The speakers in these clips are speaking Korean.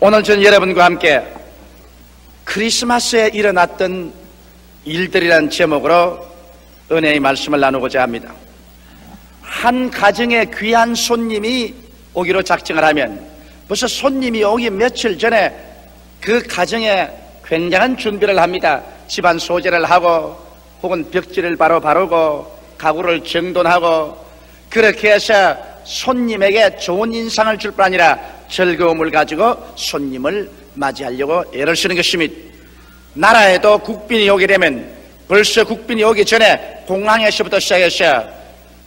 오늘 전 여러분과 함께 크리스마스에 일어났던 일들이라는 제목으로 은혜의 말씀을 나누고자 합니다. 한 가정에 귀한 손님이 오기로 작정을 하면 벌써 손님이 오기 며칠 전에 그 가정에 굉장한 준비를 합니다. 집안 소재를 하고 혹은 벽지를 바르고 가구를 정돈하고 그렇게 해서 손님에게 좋은 인상을 줄 뿐 아니라 즐거움을 가지고 손님을 맞이하려고 애를 쓰는 것입니다. 나라에도 국빈이 오게 되면 벌써 국빈이 오기 전에 공항에서부터 시작해서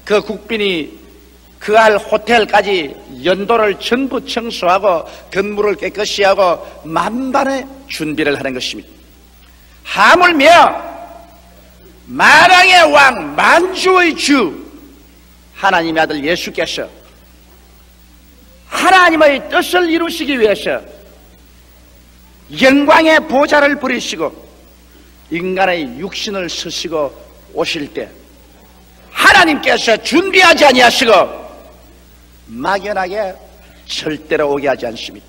그 국빈이 그할 호텔까지 연도를 전부 청소하고 건물을 깨끗이 하고 만반의 준비를 하는 것입니다. 하물며 만왕의 왕 만주의 주 하나님의 아들 예수께서 하나님의 뜻을 이루시기 위해서 영광의 보좌를 부리시고 인간의 육신을 쓰시고 오실 때 하나님께서 준비하지 아니하시고 막연하게 절대로 오게 하지 않습니다.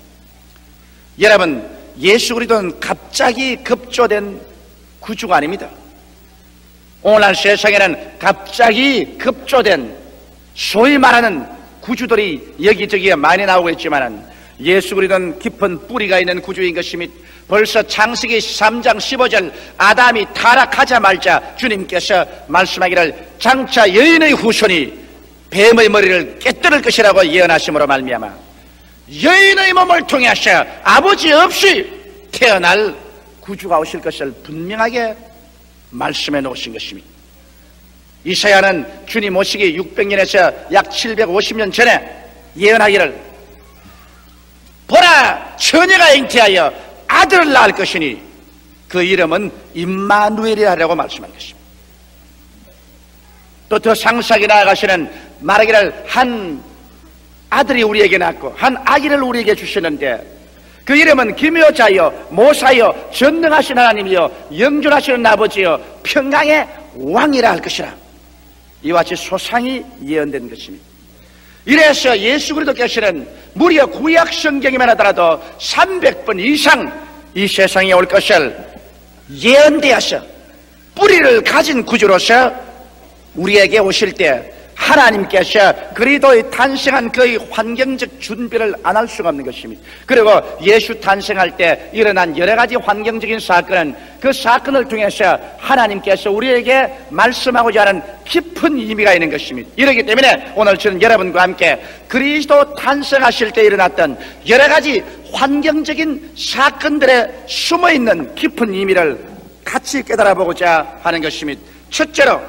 여러분, 예수 그리스도는 갑자기 급조된 구주가 아닙니다. 오늘날 세상에는 갑자기 급조된 소위 말하는 구주들이 여기저기에 많이 나오고 있지만 예수 그리스도는 깊은 뿌리가 있는 구주인 것입니다. 벌써 창세기 3장 15절 아담이 타락하자마자 주님께서 말씀하기를 장차 여인의 후손이 뱀의 머리를 깨뜨릴 것이라고 예언하심으로 말미암아 여인의 몸을 통해서 아버지 없이 태어날 구주가 오실 것을 분명하게 말씀해 놓으신 것입니다. 이사야는 주님 오시기 600년에서 약 750년 전에 예언하기를 보라 처녀가 잉태하여 아들을 낳을 것이니 그 이름은 임마누엘이라고 말씀한 것입니다. 또 더 상세하게 나아가시는 말하기를 한 아들이 우리에게 낳고 한 아기를 우리에게 주시는데 그 이름은 기묘자여 모사여 전능하신 하나님이여 영존하시는 아버지여 평강의 왕이라 할 것이라. 이와 같이 소상히 예언된 것입니다. 이래서 예수 그리스도께서는 무려 구약 성경에만 하더라도 300번 이상 이 세상에 올 것을 예언되어서 뿌리를 가진 구주로서 우리에게 오실 때 하나님께서 그리스도의 탄생한 그의 환경적 준비를 안 할 수가 없는 것입니다. 그리고 예수 탄생할 때 일어난 여러 가지 환경적인 사건은 그 사건을 통해서 하나님께서 우리에게 말씀하고자 하는 깊은 의미가 있는 것입니다. 이렇기 때문에 오늘 저는 여러분과 함께 그리스도 탄생하실 때 일어났던 여러 가지 환경적인 사건들에 숨어있는 깊은 의미를 같이 깨달아보고자 하는 것입니다. 첫째로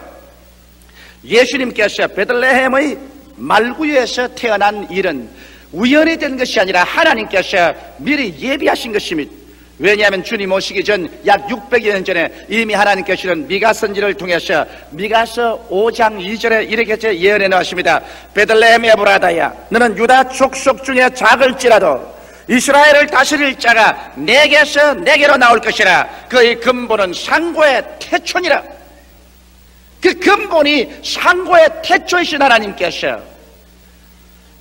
예수님께서 베들레헴의 말구유에서 태어난 일은 우연히 된 것이 아니라 하나님께서 미리 예비하신 것입니다. 왜냐하면 주님 오시기 전 약 600여 년 전에 이미 하나님께서는 미가 선지를 통해서 미가서 5장 2절에 이렇게 예언해 놓으십니다. 베들레헴 에브라다야 너는 유다 족속 중에 작을지라도 이스라엘을 다스릴 자가 내게서 내게로 나올 것이라. 그의 근본은 상고의 태초니라. 그 근본이 상고의 태초이신 하나님께서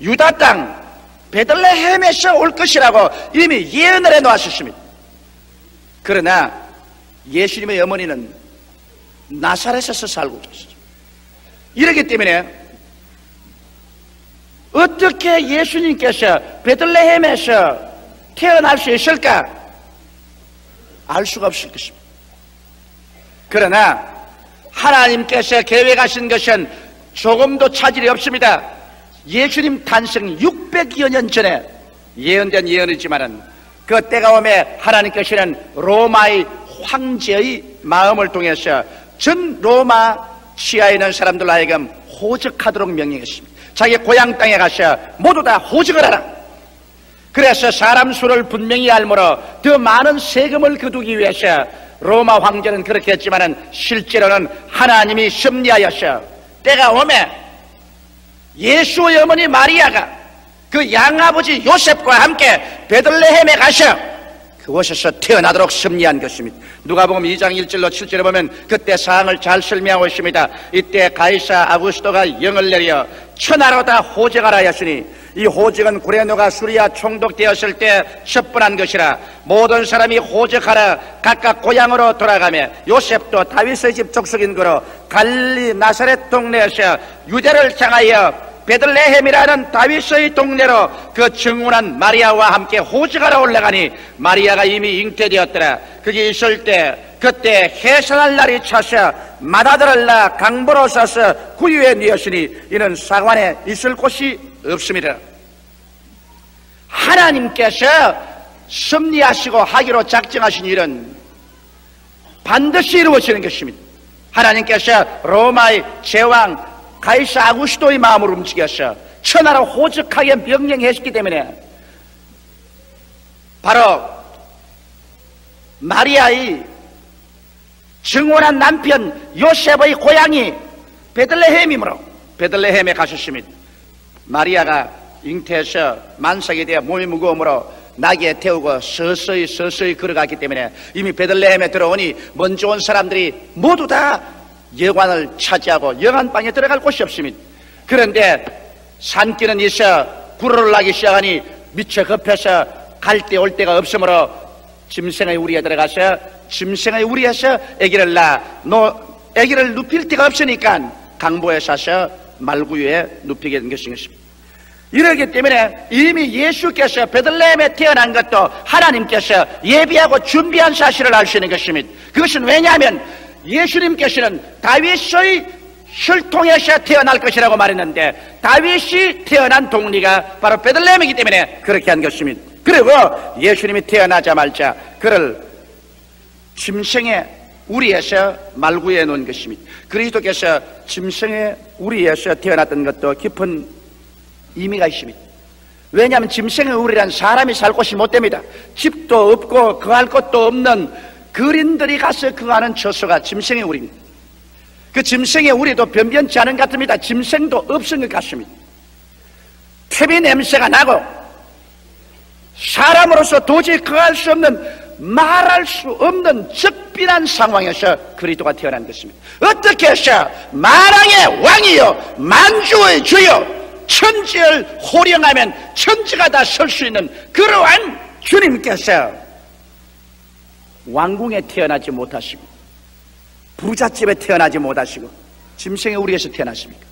유다 땅 베들레헴에서 올 것이라고 이미 예언을 해 놓았습니다. 그러나 예수님의 어머니는 나사렛에서 살고 계시죠. 이렇기 때문에 어떻게 예수님께서 베들레헴에서 태어날 수 있을까? 알 수가 없을 것입니다. 그러나 하나님께서 계획하신 것은 조금도 차질이 없습니다. 예수님 탄생 600여 년 전에 예언된 예언이지만은 그 때가 오매 하나님께서는 로마의 황제의 마음을 통해서 전 로마 치하에 있는 사람들 하여금 호적하도록 명령했습니다. 자기 고향 땅에 가서 모두 다 호적을 하라. 그래서 사람 수를 분명히 알므로 더 많은 세금을 거두기 위해서 로마 황제는 그렇게 했지만은 실제로는 하나님이 섭리하여서 때가 오매 예수의 어머니 마리아가 그 양아버지 요셉과 함께 베들레헴에 가셔 그곳에서 태어나도록 섭리한 것입니다. 누가복음 2장 1절로 7절에 보면 그때 사항을 잘 설명하고 있습니다. 이때 가이사 아구스토가 영을 내려 천하로 다 호적하라 하였으니 이 호적은 구레노가 수리아 총독되었을 때 첩분한 것이라. 모든 사람이 호적하러 각각 고향으로 돌아가며 요셉도 다윗의 집 족속인 거로 갈릴리 나사렛 동네에서 유대를 향하여 베들레헴이라는 다윗의 동네로 그 증언한 마리아와 함께 호적하러 올라가니 마리아가 이미 잉태되었더라. 거기 있을 때 그때 해산할 날이 차서 맏아들을 낳아 강보로 싸서 구유에 뉘었으니 이는 사관에 있을 곳이 없습니다. 하나님께서 섭리하시고 하기로 작정하신 일은 반드시 이루어지는 것입니다. 하나님께서 로마의 제왕 가이사 아구스토의 마음을 움직여서 천하로 호적하게 명령했기 때문에 바로 마리아의 증언한 남편 요셉의 고향이 베들레헴이므로 베들레헴에 가셨습니다. 마리아가 잉태해서 만삭이 되어 몸이 무거움으로 나귀에 태우고 서서히 걸어갔기 때문에 이미 베들레헴에 들어오니 먼저 온 사람들이 모두 다 여관을 차지하고 여관방에 들어갈 곳이 없습니다. 그런데 산길은 있어 불을 나기 시작하니 미처 급해서 갈 때 올 데가 없으므로 짐승의 우리에 들어가서 짐승의 우리에서 아기를 낳아 아기를 눕힐 데가 없으니까 강보에 사서 말구유에 눕히게 된 것입니다. 이러기 때문에 이미 예수께서 베들레헴에 태어난 것도 하나님께서 예비하고 준비한 사실을 알 수 있는 것입니다. 그것은 왜냐하면 예수님께서는 다윗의 혈통에서 태어날 것이라고 말했는데 다윗이 태어난 동리가 바로 베들레헴이기 때문에 그렇게 한 것입니다. 그리고 예수님이 태어나자마자 그를 짐승의 우리에서 말구에 놓은 것입니다. 그리스도께서 짐승의 우리에서 태어났던 것도 깊은 의미가 있습니다. 왜냐하면 짐승의 우리란 사람이 살 곳이 못 됩니다. 집도 없고 거할 곳도 없는 그린들이 가서 거하는 처소가 짐승의 우리입니다. 그 짐승의 우리도 변변치 않은 것 같습니다. 짐승도 없은 것 같습니다. 퇴비 냄새가 나고 사람으로서 도저히 거할 수 없는 말할 수 없는 적빈한 상황에서 그리스도가 태어난 것입니다. 어떻게 해서 만왕의 왕이요 만주의 주요 천지를 호령하면 천지가 다 설 수 있는 그러한 주님께서 왕궁에 태어나지 못하시고 부잣집에 태어나지 못하시고 짐승의 우리에서 태어나십니까?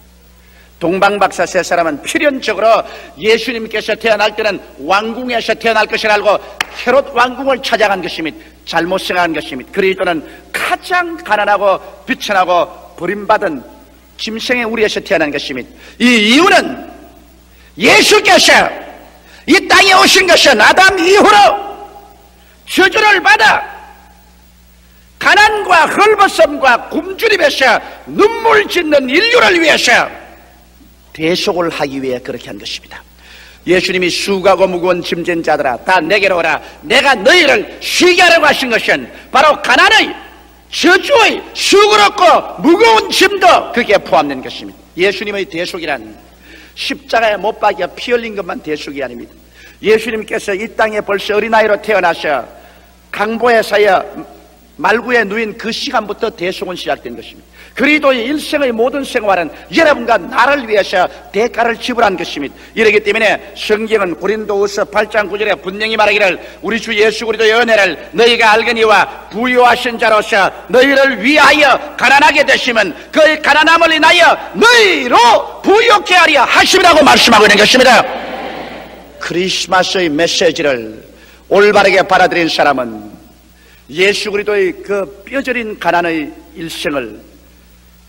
동방박사 세 사람은 필연적으로 예수님께서 태어날 때는 왕궁에서 태어날 것을 알고 헤롯 왕궁을 찾아간 것입니다. 잘못 생각한 것입니다. 그리스도는 가장 가난하고 비천하고 버림받은 짐승의 우리에서 태어난 것입니다. 이 이유는 예수께서 이 땅에 오신 것은 아담 이후로 저주를 받아 가난과 헐벗음과 굶주림에서 눈물 짓는 인류를 위해서 대속을 하기 위해 그렇게 한 것입니다. 예수님이 수고하고 무거운 짐진 자들아 다 내게로 오라 내가 너희를 쉬게 하려고 하신 것은 바로 가난의 저주의 수고롭고 무거운 짐도 거기에 포함된 것입니다. 예수님의 대속이란 십자가에 못 박여 피 흘린 것만 대속이 아닙니다. 예수님께서 이 땅에 벌써 어린아이로 태어나셔 강보에 사여 말구에 누인 그 시간부터 대속은 시작된 것입니다. 그리스도의 일생의 모든 생활은 여러분과 나를 위해서 대가를 지불한 것입니다. 이러기 때문에 성경은 고린도후서 8장 9절에 분명히 말하기를 우리 주 예수 그리스도의 은혜를 너희가 알거니와 부유하신 자로서 너희를 위하여 가난하게 되시면 그의 가난함을 인하여 너희로 부유케 하려 하심이라고 말씀하고 있는 것입니다. 크리스마스의 메시지를 올바르게 받아들인 사람은 예수 그리스도의 그 뼈저린 가난의 일생을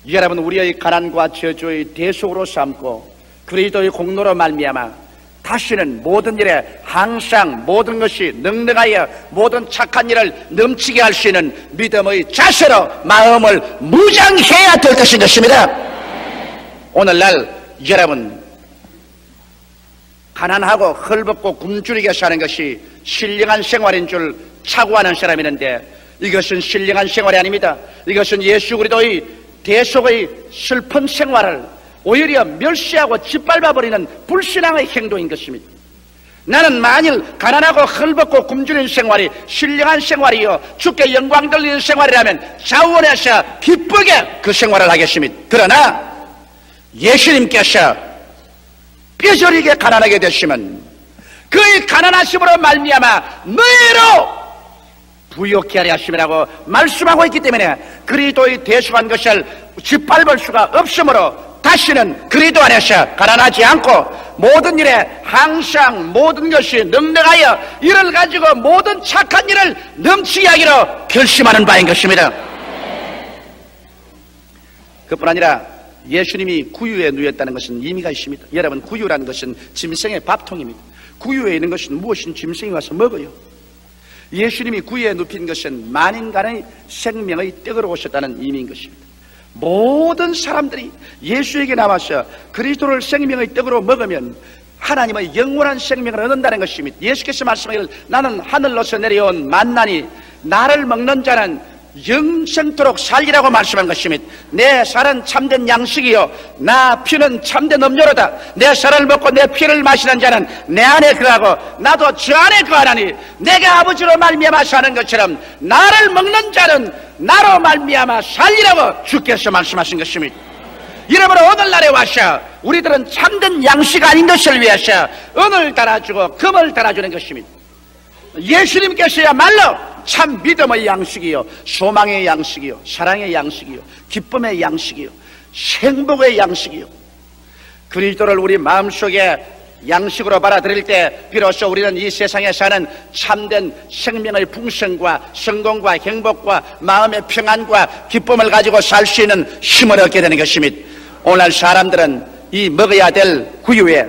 여러분 우리의 가난과 저주의 대속으로 삼고 그리스도의 공로로 말미암아 다시는 모든 일에 항상 모든 것이 넉넉하여 모든 착한 일을 넘치게 할 수 있는 믿음의 자세로 마음을 무장해야 될 것인 것입니다. 오늘날 여러분 가난하고 헐벗고 굶주리게 사는 것이 신령한 생활인 줄 착오하는 사람이 있는데 이것은 신령한 생활이 아닙니다. 이것은 예수 그리스도의 대속의 슬픈 생활을 오히려 멸시하고 짓밟아버리는 불신앙의 행동인 것입니다. 나는 만일 가난하고 헐벗고 굶주린 생활이 신령한 생활이요 주께 영광 돌리는 생활이라면 자원해서 기쁘게 그 생활을 하겠습니다. 그러나 예수님께서 뼈저리게 가난하게 되시면 그의 가난하심으로 말미암아 너희로 부욕케 하려 하심이라고 말씀하고 있기 때문에 그리스도의 대속한 것을 짓밟을 수가 없으므로 다시는 그리스도 안에서 가난하지 않고 모든 일에 항상 모든 것이 능력하여 이를 가지고 모든 착한 일을 넘치게 하기로 결심하는 바인 것입니다. 그뿐 아니라 예수님이 구유에 누웠다는 것은 의미가 있습니다. 여러분, 구유라는 것은 짐승의 밥통입니다. 구유에 있는 것은 무엇인 짐승이 와서 먹어요. 예수님이 구유에 눕힌 것은 만인간의 생명의 떡으로 오셨다는 의미인 것입니다. 모든 사람들이 예수에게 나와서 그리스도를 생명의 떡으로 먹으면 하나님의 영원한 생명을 얻는다는 것입니다. 예수께서 말씀하기를 나는 하늘로서 내려온 만나니 나를 먹는 자는 영생토록 살리라고 말씀한 것입니다. 내 살은 참된 양식이요 나 피는 참된 음료로다. 내 살을 먹고 내 피를 마시는 자는 내 안에 거하고 나도 저 안에 거하나니 내가 아버지로 말미암아 사는 것처럼 나를 먹는 자는 나로 말미암아 살리라고 주께서 말씀하신 것입니다. 이러므로 오늘날에 와서 우리들은 참된 양식 아닌 것을 위해서 은을 달아주고 금을 달아주는 것입니다. 예수님께서야말로 참 믿음의 양식이요 소망의 양식이요 사랑의 양식이요 기쁨의 양식이요 행복의 양식이요 그리스도를 우리 마음속에 양식으로 받아들일 때 비로소 우리는 이 세상에 사는 참된 생명의 풍성과 성공과 행복과 마음의 평안과 기쁨을 가지고 살 수 있는 힘을 얻게 되는 것입니다. 오늘날 사람들은 이 먹어야 될 구유에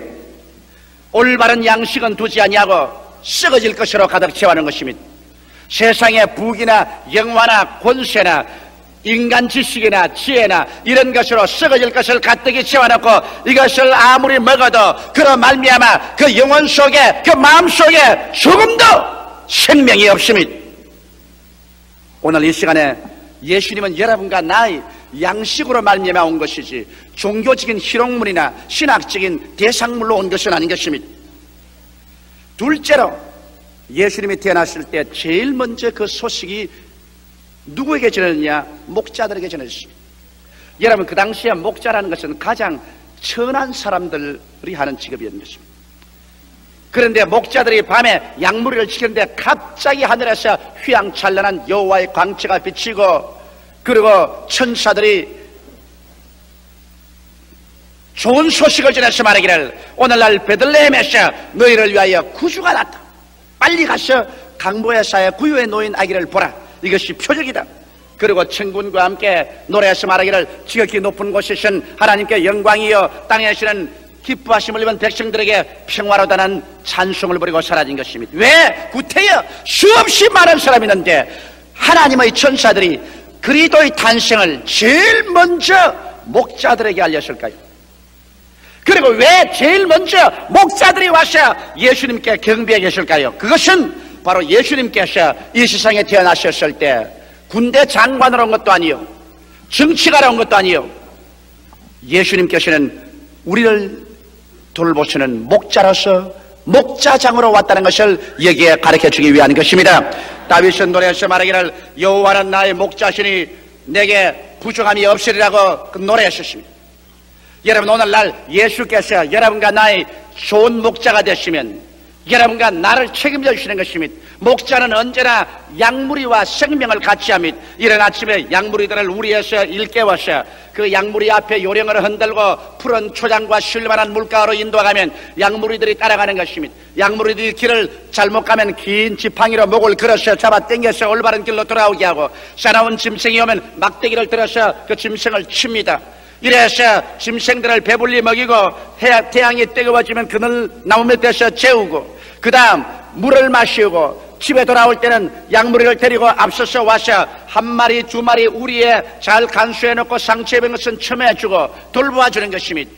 올바른 양식은 두지 아니하고 썩어질 것으로 가득 채워하는 것입니다. 세상의 부귀나 영화나 권세나 인간 지식이나 지혜나 이런 것으로 썩어질 것을 가득히 채워놓고 이것을 아무리 먹어도 그로 말미암아 그 영혼 속에 그 마음 속에 조금도 생명이 없습니다. 오늘 이 시간에 예수님은 여러분과 나의 양식으로 말미암아 온 것이지 종교적인 희롱물이나 신학적인 대상물로 온 것은 아닌 것입니다. 둘째로 예수님이 태어났을 때 제일 먼저 그 소식이 누구에게 전했느냐? 목자들에게 전했습니다. 여러분, 그 당시에 목자라는 것은 가장 천한 사람들이 하는 직업이었는 것입니다. 그런데 목자들이 밤에 양무리를 지키는데 갑자기 하늘에서 휘황찬란한 여호와의 광채가 비치고 그리고 천사들이 좋은 소식을 전해서 말하기를 오늘날 베들레헴에서 너희를 위하여 구주가 났다. 빨리 가서 강보에사의 구유에 놓인 아기를 보라. 이것이 표적이다. 그리고 천군과 함께 노래해서 말하기를 지극히 높은 곳이신 하나님께 영광이여 땅에서는 기뻐하심을 입은 백성들에게 평화로다는 찬송을 부리고 사라진 것입니다. 왜? 구태여 수없이 많은 사람이 있는데 하나님의 천사들이 그리스도의 탄생을 제일 먼저 목자들에게 알렸을까요? 그리고 왜 제일 먼저 목자들이 와서 예수님께 경배해 계실까요? 그것은 바로 예수님께서 이 세상에 태어나셨을 때 군대 장관으로 온 것도 아니요 정치가로 온 것도 아니요 예수님께서는 우리를 돌보시는 목자로서 목자장으로 왔다는 것을 여기에 가르쳐주기 위한 것입니다. 다윗은 노래에서 말하기를 여호와는 나의 목자시니 내게 부족함이 없으리라고 그 노래했었습니다. 여러분, 오늘날 예수께서 여러분과 나의 좋은 목자가 되시면 여러분과 나를 책임져 주시는 것입니다. 목자는 언제나 양무리와 생명을 같이 합니다. 이른 아침에 양무리들을 우리에서 일깨워서 그 양무리 앞에 요령을 흔들고 푸른 초장과 쉴만한 물가로 인도하면 양무리들이 따라가는 것입니다. 양무리들이 길을 잘못 가면 긴 지팡이로 목을 걸어서 잡아 당겨서 올바른 길로 돌아오게 하고 사나운 짐승이 오면 막대기를 들어서 그 짐승을 칩니다. 이래서 짐승들을 배불리 먹이고 태양이 뜨거워지면 그늘 나무 밑에서 재우고 그 다음 물을 마시고 집에 돌아올 때는 양무리를 데리고 앞서서 와서 한 마리 두 마리 우리에 잘 간수해놓고 상처 입은 것은 첨해주고 돌보아주는 것입니다.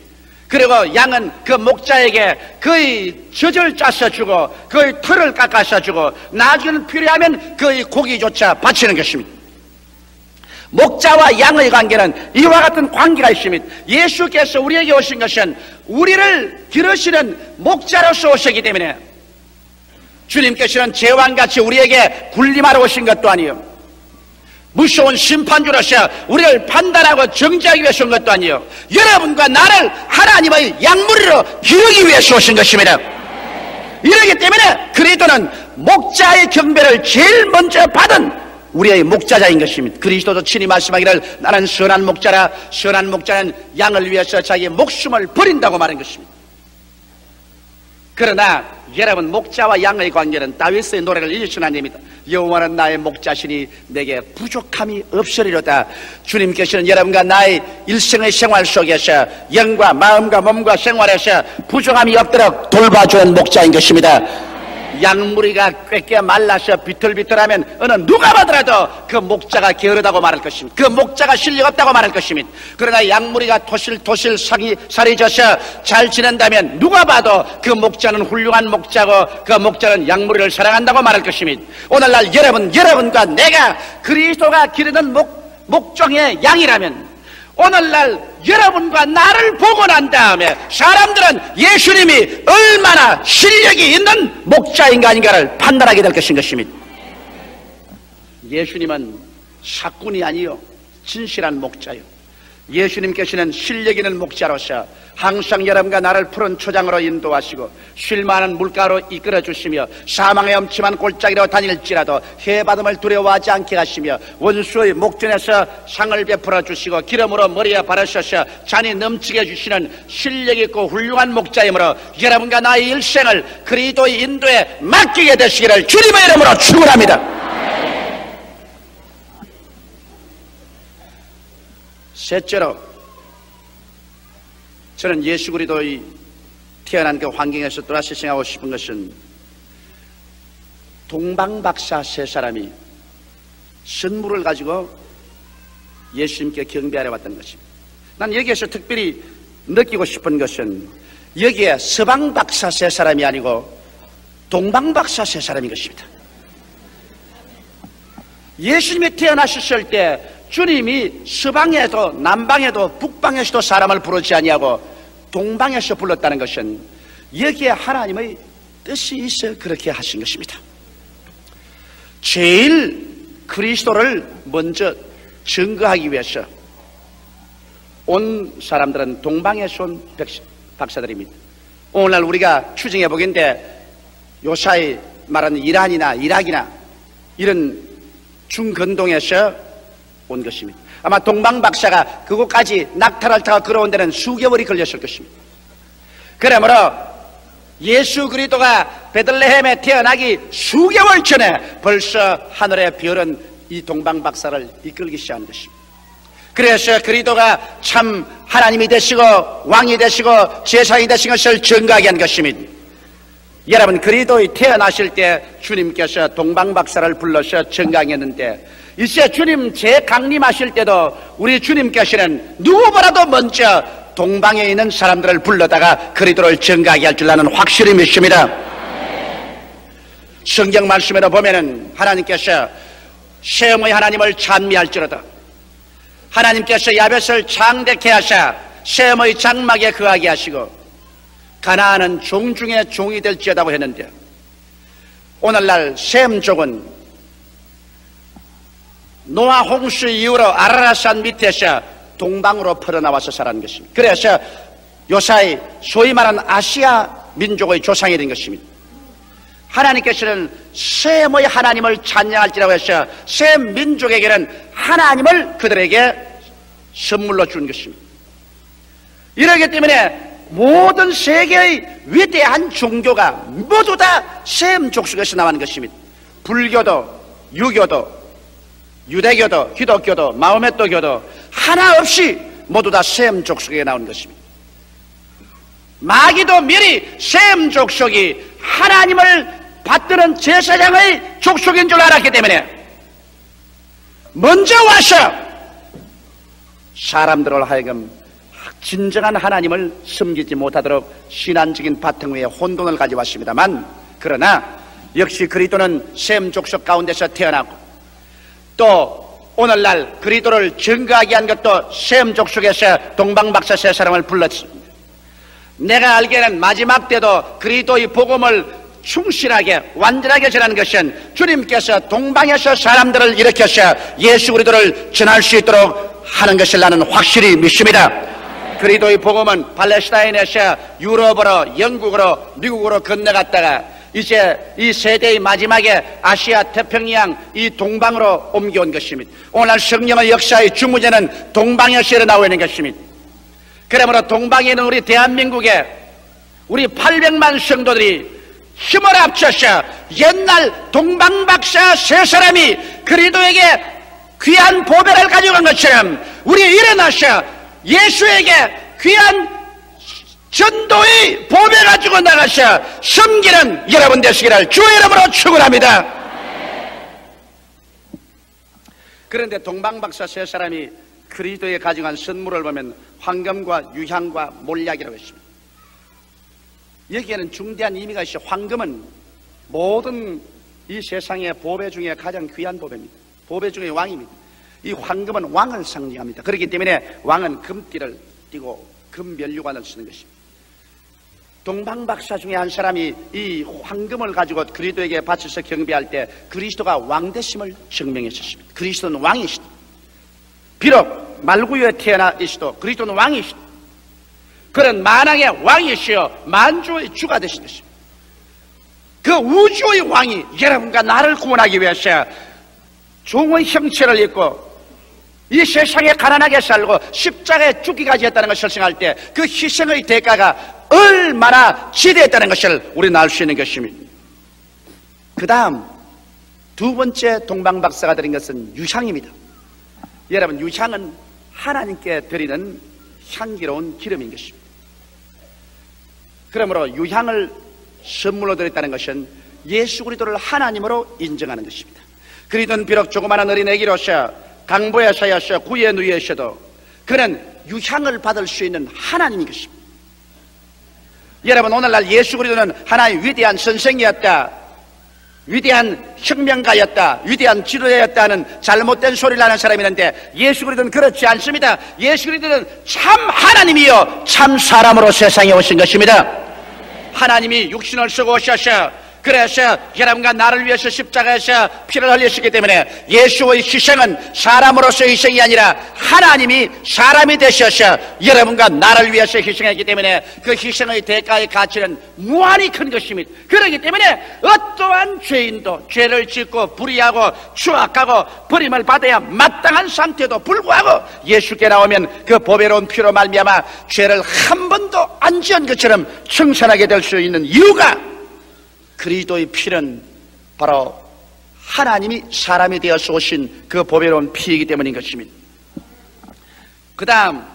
그리고 양은 그 목자에게 그의 젖을 짜서 주고 그의 털을 깎아서 주고 나중에는 필요하면 그의 고기조차 바치는 것입니다. 목자와 양의 관계는 이와 같은 관계가 있습니다. 예수께서 우리에게 오신 것은 우리를 기르시는 목자로서 오셨기 때문에 주님께서는 제왕같이 우리에게 군림하러 오신 것도 아니요 무서운 심판주로서 우리를 판단하고 정죄하기 위해서 온 것도 아니요, 여러분과 나를 하나님의 양무리로 기르기 위해서 오신 것입니다. 이러기 때문에 그리스도는 목자의 경배를 제일 먼저 받은 우리의 목자자인 것입니다. 그리스도도 친히 말씀하기를 나는 선한 목자라, 선한 목자는 양을 위해서 자기의 목숨을 버린다고 말한 것입니다. 그러나 여러분, 목자와 양의 관계는 다윗의 노래를 읽으시는 아닙니다. 여호와는 나의 목자시니 내게 부족함이 없으리로다. 주님께서는 여러분과 나의 일생의 생활 속에서 영과 마음과 몸과 생활에서 부족함이 없도록 돌봐주는 목자인 것입니다. 양무리가 꿰깨 말라서 비틀비틀하면 어느 누가 봐더라도 그 목자가 게으르다고 말할 것입니다. 그 목자가 실력 없다고 말할 것입니다. 그러나 양무리가 토실토실 살이 져서 잘 지낸다면 누가 봐도 그 목자는 훌륭한 목자고 그 목자는 양무리를 사랑한다고 말할 것입니다. 오늘날 여러분과 내가 그리스도가 기르는 목종의 양이라면 오늘날 여러분과 나를 보고 난 다음에 사람들은 예수님이 얼마나 실력이 있는 목자인가 아닌가를 판단하게 될 것입니다. 예수님은 사꾼이 아니요 진실한 목자요, 예수님께서는 실력 있는 목자로서 항상 여러분과 나를 푸른 초장으로 인도하시고 쉴 만한 물가로 이끌어 주시며 사망의 엄침한 골짜기로 다닐지라도 해바름을 두려워하지 않게 하시며 원수의 목전에서 상을 베풀어 주시고 기름으로 머리에 바르셔서 잔이 넘치게 해주시는 실력 있고 훌륭한 목자이므로 여러분과 나의 일생을 그리스도의 인도에 맡기게 되시기를 주님의 이름으로 축원합니다. 셋째로, 저는 예수 그리스도의 태어난 그 환경에서 또다시 생각하고 싶은 것은 동방박사 세 사람이 선물을 가지고 예수님께 경배하러 왔던 것입니다. 난 여기에서 특별히 느끼고 싶은 것은 여기에 서방박사 세 사람이 아니고 동방박사 세 사람인 것입니다. 예수님이 태어나셨을 때 주님이 서방에도 남방에도 북방에서도 사람을 부르지 아니하고 동방에서 불렀다는 것은 여기에 하나님의 뜻이 있어 그렇게 하신 것입니다. 제일 그리스도를 먼저 증거하기 위해서 온 사람들은 동방에서 온 박사들입니다. 오늘날 우리가 추정해 보긴데 요사이 말하는 이란이나 이락이나 이런 중근동에서 온 것입니다. 아마 동방박사가 그곳까지 낙타를 타고 걸어온 데는 수개월이 걸렸을 것입니다. 그러므로 예수 그리스도가 베들레헴에 태어나기 수개월 전에 벌써 하늘의 별은 이 동방박사를 이끌기 시작한 것입니다. 그래서 그리스도가 참 하나님이 되시고 왕이 되시고 제사장이 되신 것을 증거하게 한 것입니다. 여러분, 그리스도의 태어나실 때 주님께서 동방박사를 불러서 증거했는데 이제 주님 재강림하실 때도 우리 주님께서는 누구보다도 먼저 동방에 있는 사람들을 불러다가 그리스도를 증거하게 할 줄 나는 확실히 믿습니다. 성경 말씀에도 보면은 하나님께서 셈의 하나님을 찬미할지로다. 하나님께서 야벳을 장대케 하사 셈의 장막에 거하게 하시고 가나안은 종 중에 종이 될지어다고 했는데 오늘날 셈족은 노아 홍수 이후로 아라라산 밑에서 동방으로 퍼져나와서 살아난 것입니다. 그래서 요사이 소위 말하는 아시아 민족의 조상이 된 것입니다. 하나님께서는 셈의 하나님을 찬양할지라고 해서 셈 민족에게는 하나님을 그들에게 선물로 준 것입니다. 이러기 때문에 모든 세계의 위대한 종교가 모두 다 셈 족속에서 나온 것입니다. 불교도, 유교도, 유대교도, 기독교도, 마호메토교도 하나 없이 모두 다 셈 족속에 나온 것입니다. 마귀도 미리 셈 족속이 하나님을 받드는 제사장의 족속인 줄 알았기 때문에 먼저 와서 사람들을 하여금 진정한 하나님을 섬기지 못하도록 신앙적인 바탕 위에 혼돈을 가져왔습니다만, 그러나 역시 그리스도는 셈 족속 가운데서 태어나고 또 오늘날 그리스도를 증거하게 한 것도 셈 족속에서 동방박사 세 사람을 불렀습니다. 내가 알기에는 마지막 때도 그리스도의 복음을 충실하게 완전하게 전하는 것은 주님께서 동방에서 사람들을 일으켜서 예수 그리스도를 전할 수 있도록 하는 것을 나는 확실히 믿습니다. 그리스도의 복음은 팔레스타인에서 유럽으로, 영국으로, 미국으로 건너갔다가 이제 이 세대의 마지막에 아시아 태평양 이 동방으로 옮겨온 것입니다. 오늘 성령의 역사의 주무제는 동방에서 일어나고 있는 것입니다. 그러므로 동방에 있는 우리 대한민국에 우리 800만 성도들이 힘을 합쳐서 옛날 동방박사 세 사람이 그리스도에게 귀한 보배를 가져간 것처럼 우리 일어나서 예수에게 귀한 전도의 보배 가지고 나가서 섬기는 여러분 되시기를 주의 이름으로 축원합니다. 그런데 동방박사 세 사람이 그리스도에 가져간 선물을 보면 황금과 유향과 몰약이라고 했습니다. 여기에는 중대한 의미가 있어. 황금은 모든 이 세상의 보배 중에 가장 귀한 보배입니다. 보배 중에 왕입니다. 이 황금은 왕을 상징합니다. 그렇기 때문에 왕은 금띠를 띠고 금면류관을 쓰는 것입니다. 동방박사 중에 한 사람이 이 황금을 가지고 그리스도에게 바쳐서 경배할 때 그리스도가 왕되심을 증명했었습니다. 그리스도는 왕이시다. 비록 말구유에 태어나 있어도 그리스도는 왕이시다. 그런 만왕의 왕이시여 만주의 주가 되신 것입니다. 그 우주의 왕이 여러분과 나를 구원하기 위해서 종의 형체를 입고 이 세상에 가난하게 살고 십자가에 죽기까지 했다는 것을 설명할 때 그 희생의 대가가 얼마나 지대했다는 것을 우리는 알 수 있는 것입니다. 그 다음 두 번째 동방박사가 드린 것은 유향입니다. 여러분, 유향은 하나님께 드리는 향기로운 기름인 것입니다. 그러므로 유향을 선물로 드렸다는 것은 예수 그리스도를 하나님으로 인정하는 것입니다. 그리스도는 비록 조그마한 어린애기로서 강보에서였어 구의 누이였어도 그는 유향을 받을 수 있는 하나님인 것입니다. 여러분, 오늘날 예수 그리스도는 하나의 위대한 선생이었다, 위대한 혁명가였다, 위대한 지도자였다는 잘못된 소리를 하는 사람이 있는데 예수 그리스도는 그렇지 않습니다. 예수 그리스도는 참 하나님이요 참 사람으로 세상에 오신 것입니다. 하나님이 육신을 쓰고 오셔서 그래서 여러분과 나를 위해서 십자가에서 피를 흘리셨기 때문에 예수의 희생은 사람으로서 희생이 아니라 하나님이 사람이 되셔서 여러분과 나를 위해서 희생했기 때문에 그 희생의 대가의 가치는 무한히 큰 것입니다. 그렇기 때문에 어떠한 죄인도 죄를 짓고 불의하고 추악하고 버림을 받아야 마땅한 상태도 불구하고 예수께 나오면 그 보배로운 피로 말미암아 죄를 한 번도 안 지은 것처럼 청산하게 될 수 있는 이유가 그리스도의 피는 바로 하나님이 사람이 되어서 오신 그 보배로운 피이기 때문인 것입니다. 그 다음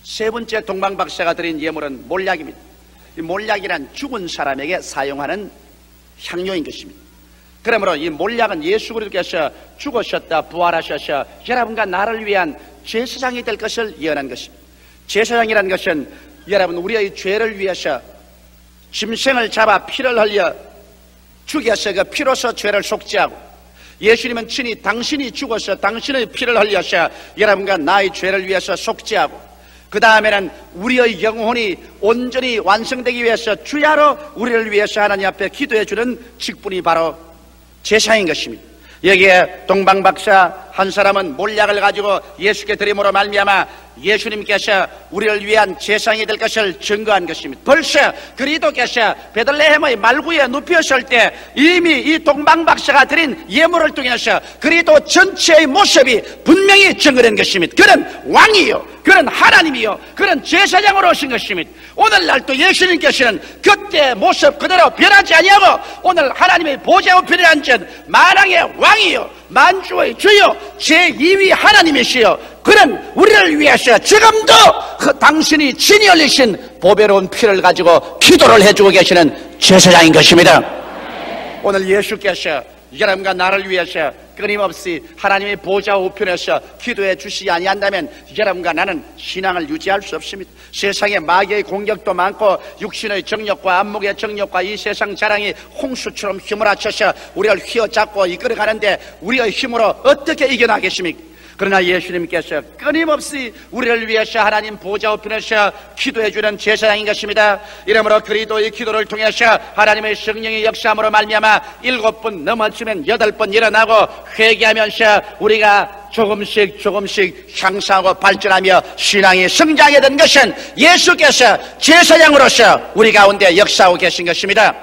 세 번째 동방박사가 드린 예물은 몰약입니다. 이 몰약이란 죽은 사람에게 사용하는 향료인 것입니다. 그러므로 이 몰약은 예수 그리스도께서 죽으셨다 부활하셔서 여러분과 나를 위한 제사장이 될 것을 예언한 것입니다. 제사장이라는 것은 여러분 우리의 죄를 위해서 짐승을 잡아 피를 흘려 죽여서 그 피로서 죄를 속죄하고 예수님은 친히 당신이 죽어서 당신의 피를 흘려서 여러분과 나의 죄를 위해서 속죄하고 그 다음에는 우리의 영혼이 온전히 완성되기 위해서 주야로 우리를 위해서 하나님 앞에 기도해 주는 직분이 바로 제사인 것입니다. 여기에 동방박사 한 사람은 몰약을 가지고 예수께 드림으로 말미암아 예수님께서 우리를 위한 제사장이 될 것을 증거한 것입니다. 벌써 그리스도께서 베들레헴의 말구에 눕혔을 때 이미 이 동방박사가 드린 예물을 통해서 그리스도 전체의 모습이 분명히 증거된 것입니다. 그는 왕이요, 그는 하나님이요, 그는 제사장으로 오신 것입니다. 오늘날 또 예수님께서는 그때 모습 그대로 변하지 아니하고 오늘 하나님의 보좌 우편에 앉은 만왕의 왕이요 만주의 주요 제2위 하나님이시여 그는 우리를 위해서 지금도 그 당신이 친히 흘리신 보배로운 피를 가지고 기도를 해주고 계시는 제사장인 것입니다. 오늘 예수께서 여러분과 나를 위해서 끊임없이 하나님의 보좌 우편에서 기도해 주시지 아니한다면 여러분과 나는 신앙을 유지할 수 없습니다. 세상에 마귀의 공격도 많고 육신의 정욕과 안목의 정욕과 이 세상 자랑이 홍수처럼 힘을 합쳐서 우리를 휘어잡고 이끌어가는데 우리의 힘으로 어떻게 이겨나겠습니까? 그러나 예수님께서 끊임없이 우리를 위해서 하나님 보좌 우편에서 기도해주는 제사장인 것입니다. 이러므로 그리스도의 기도를 통해서 하나님의 성령의 역사함으로 말미암아 7번 넘어지면 8번 일어나고 회개하면서 우리가 조금씩 향상하고 발전하며 신앙이 성장하게 된 것은 예수께서 제사장으로서 우리 가운데 역사하고 계신 것입니다.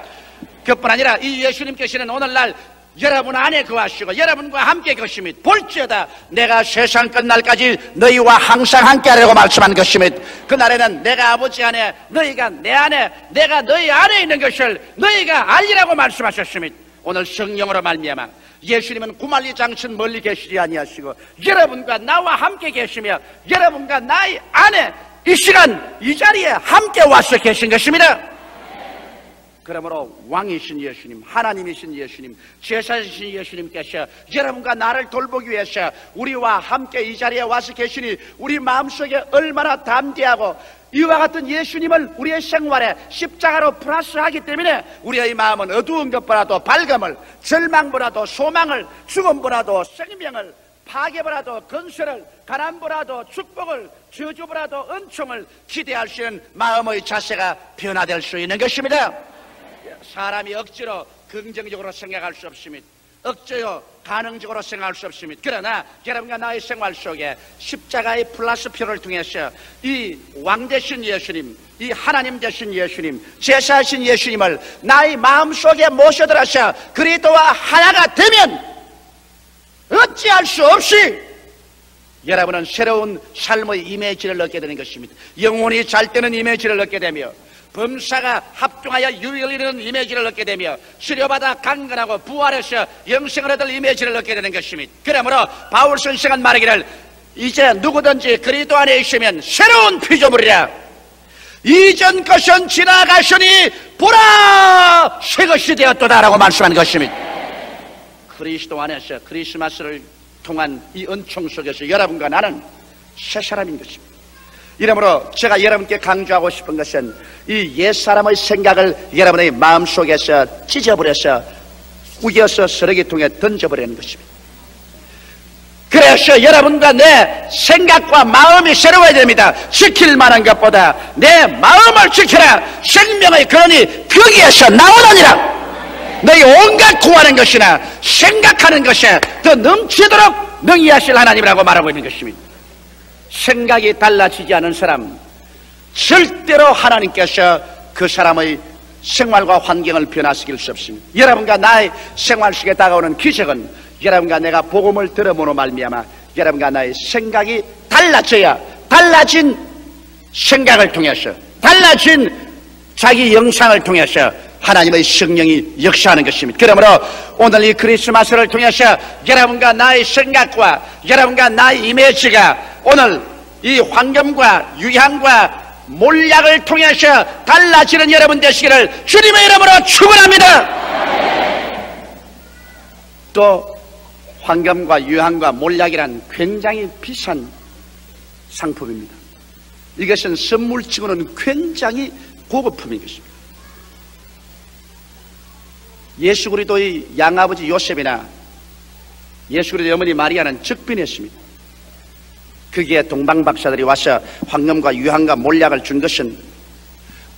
그뿐 아니라 이 예수님께서는 오늘날 여러분 안에 거하시고 여러분과 함께 계심이 볼지어다 내가 세상 끝날까지 너희와 항상 함께하려고 말씀한 것이며 그날에는 내가 아버지 안에 너희가 내 안에 내가 너희 안에 있는 것을 너희가 알리라고 말씀하셨으며 오늘 성령으로 말미암아 예수님은 구말리 장천 멀리 계시지 아니하시고 여러분과 나와 함께 계시며 여러분과 나의 안에 이 시간 이 자리에 함께 와서 계신 것입니다. 그러므로 왕이신 예수님, 하나님이신 예수님, 제사이신 예수님께서 여러분과 나를 돌보기 위해서 우리와 함께 이 자리에 와서 계시니 우리 마음속에 얼마나 담대하고 이와 같은 예수님을 우리의 생활에 십자가로 플러스하기 때문에 우리의 마음은 어두운 것보다도 밝음을, 절망보다도 소망을, 죽음보다도 생명을, 파괴보다도 건설을, 가난보다도 축복을, 저주보다도 은총을 기대할 수 있는 마음의 자세가 변화될 수 있는 것입니다. 사람이 억지로 긍정적으로 생각할 수 없습니다. 억지로 가능적으로 생각할 수 없습니다. 그러나 여러분과 나의 생활 속에 십자가의 플러스표를 통해서 이 왕 되신 예수님, 이 하나님 되신 예수님, 제사하신 예수님을 나의 마음속에 모셔들어서 그리스도와 하나가 되면 어찌할 수 없이 여러분은 새로운 삶의 이미지를 얻게 되는 것입니다. 영혼이 잘 때는 이미지를 얻게 되며 범사가 합종하여 유익을 이루는 이미지를 얻게 되며 치료받아 강건하고 부활해서 영생을 얻을 이미지를 얻게 되는 것입니다. 그러므로 바울 선생은 말하기를 이제 누구든지 그리스도 안에 있으면 새로운 피조물이라 이전 것은 지나가시니 보라 새 것이 되었도다라고 말씀한 것입니다. 그리스도 안에서 크리스마스를 통한 이 은총 속에서 여러분과 나는 새 사람인 것입니다. 이러므로 제가 여러분께 강조하고 싶은 것은 이 옛사람의 생각을 여러분의 마음속에서 찢어버려서 우겨서 쓰레기통에 던져버리는 것입니다. 그래서 여러분과 내 생각과 마음이 새로워야 됩니다. 지킬 만한 것보다 내 마음을 지켜라. 생명의 근원이 거기에서 나오느니라. 너희 온갖 구하는 것이나 생각하는 것이 더 넘치도록 능히하실 하나님이라고 말하고 있는 것입니다. 생각이 달라지지 않은 사람 절대로 하나님께서 그 사람의 생활과 환경을 변화시킬 수 없습니다. 여러분과 나의 생활 속에 다가오는 기적은 여러분과 내가 복음을 들음으로 말미암아 여러분과 나의 생각이 달라져야 달라진 생각을 통해서 달라진 자기 영상을 통해서 하나님의 성령이 역사하는 것입니다. 그러므로 오늘 이 크리스마스를 통해서 여러분과 나의 생각과 여러분과 나의 이미지가 오늘 이 환경과 유향과 몰약을 통해서 달라지는 여러분 되시기를 주님의 이름으로 축원합니다. 또 황금과 유향과 몰약이란 굉장히 비싼 상품입니다. 이것은 선물치고는 굉장히 고급품인 것입니다. 예수 그리스도의 양아버지 요셉이나 예수 그리스도의 어머니 마리아는 적빈했습니다. 거기에 동방박사들이 와서 황금과 유향과 몰약을 준 것은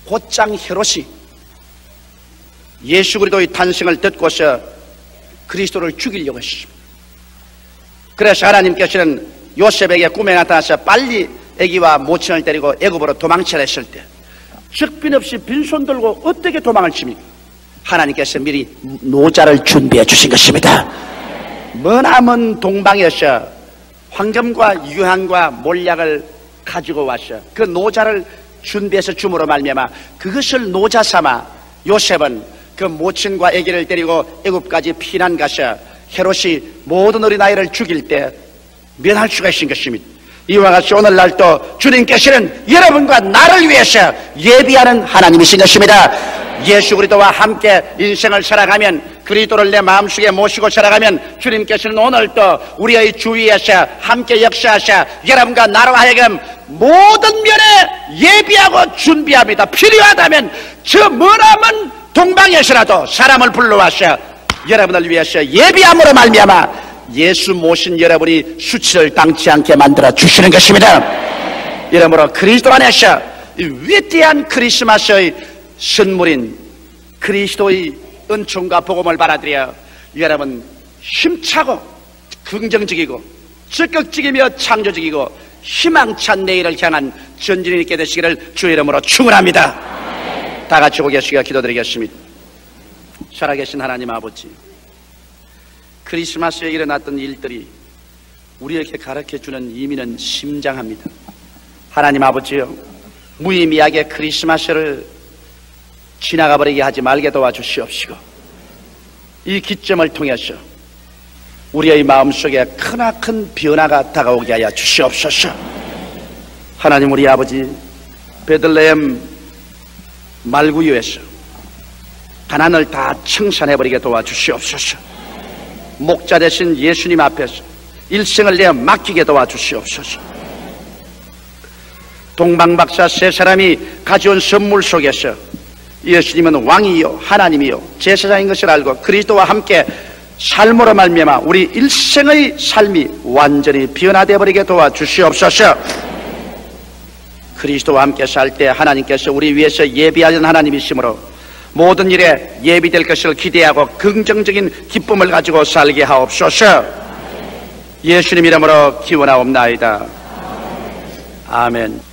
곧장 헤롯이 예수 그리스도의 탄생을 듣고서 그리스도를 죽이려고 했습니다. 그래서 하나님께서는 요셉에게 꿈에 나타나서 빨리 아기와 모친을 데리고 애굽으로 도망치라 했을 때 적빈 없이 빈손 들고 어떻게 도망을 칩니까? 하나님께서 미리 노자를 준비해 주신 것입니다. 머나먼 동방에서 황금과 유향과 몰약을 가지고 와서 그 노자를 준비해서 줌으로 말미암아 그것을 노자 삼아 요셉은 그 모친과 아기를 데리고 애굽까지 피난 가서 헤롯이 모든 어린아이를 죽일 때 면할 수가 있는 것입니다. 이와 같이 오늘날 또 주님께서는 여러분과 나를 위해서 예비하는 하나님이신 것입니다. 예수 그리스도와 함께 인생을 살아가면 그리스도를 내 마음속에 모시고 살아가면 주님께서는 오늘 또 우리의 주위에서 함께 역사하셔 여러분과 나로 하여금 모든 면에 예비하고 준비합니다. 필요하다면 저 머나먼 동방에서라도 사람을 불러와서 여러분을 위해서 예비함으로 말미암아 예수 모신 여러분이 수치를 당치 않게 만들어 주시는 것입니다. 이러므로 그리스도 안에서 이 위대한 크리스마스의 선물인 그리스도의 은총과 복음을 받아들여 여러분 힘차고 긍정적이고 적극적이며 창조적이고 희망찬 내일을 향한 전진이 있게 되시기를 주의 이름으로 축원합니다. 다 같이 고개 숙여 기도드리겠습니다. 살아계신 하나님 아버지, 크리스마스에 일어났던 일들이 우리에게 가르쳐주는 의미는 심장합니다. 하나님 아버지요, 무의미하게 크리스마스를 지나가버리게 하지 말게 도와주시옵시고 이 기점을 통해서 우리의 마음속에 크나큰 변화가 다가오게 하여 주시옵소서. 하나님 우리 아버지, 베들레헴 말구유에서 가난을 다 청산해버리게 도와주시옵소서. 목자 되신 예수님 앞에서 일생을 내어 맡기게 도와주시옵소서. 동방박사 세 사람이 가져온 선물 속에서 예수님은 왕이요 하나님이요 제사장인 것을 알고 그리스도와 함께 삶으로 말미암아 우리 일생의 삶이 완전히 변화되어 버리게 도와주시옵소서. 그리스도와 함께 살 때 하나님께서 우리 위해서 예비하는 하나님이시므로 모든 일에 예비될 것을 기대하고 긍정적인 기쁨을 가지고 살게 하옵소서. 예수님 이름으로 기원하옵나이다. 아멘.